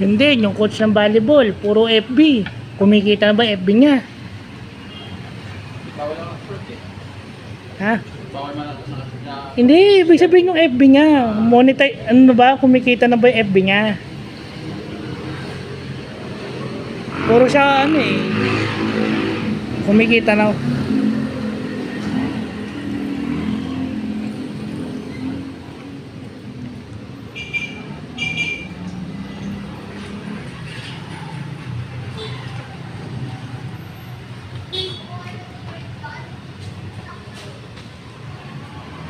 Yun din, yung coach ng volleyball, puro FB. Kumikita na ba FB niya? Bawal lang ang sport eh. Ha? Bawal man ang sa na... Hindi, ibig sabihin yung FB niya. Monetize, ano na ba? Kumikita na ba yung FB niya? Puro siya ano eh. Kumikita na.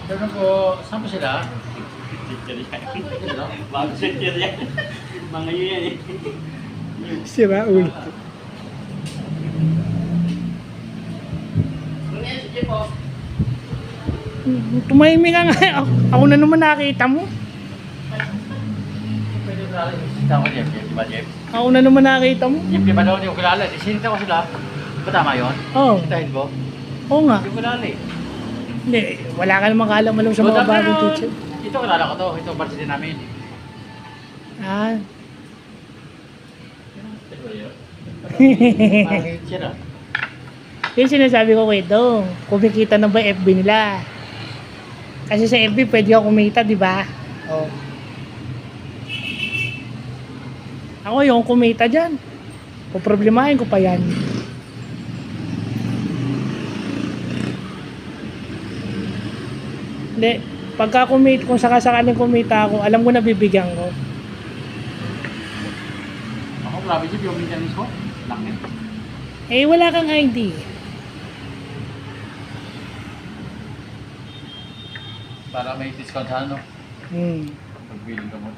Pero po, saan po sila? Bago secure yan. Mga yun yan eh. Sira ulo. Tumahimik ka nga. Ako na naman nakita mo. Pwede ko kilala. Sinita ko Jeff, di ba Jeff? Ako na naman nakita mo. Jeff, di ba daw hindi ko kilala? Sinita ko sila. Ba tama yun? Oo. Sinitahin ko? Oo nga. Hindi ko kilala eh. Hindi, wala ka namang kaalam-alam sa mga bagong teacher. Ito kilala ko to. Ito varsity namin. Ah. Ito yun. Parang hit siya na. Yung sinasabi ko kay Dong, kumikita na ba FB nila? Kasi sa FB pwede ako kumita, di ba? Oh. Ako yung kumita dyan. Puproblemahin ko pa yan. Hindi, pagka kumita, kung sakasakaling kumita ako, alam ko na bibigyan ko. Ako, grabe Jeff, yung maintenance ko. Laki. Eh, wala kang ID. Para may discount sa ano. Hmm. Pag-billing ka mo.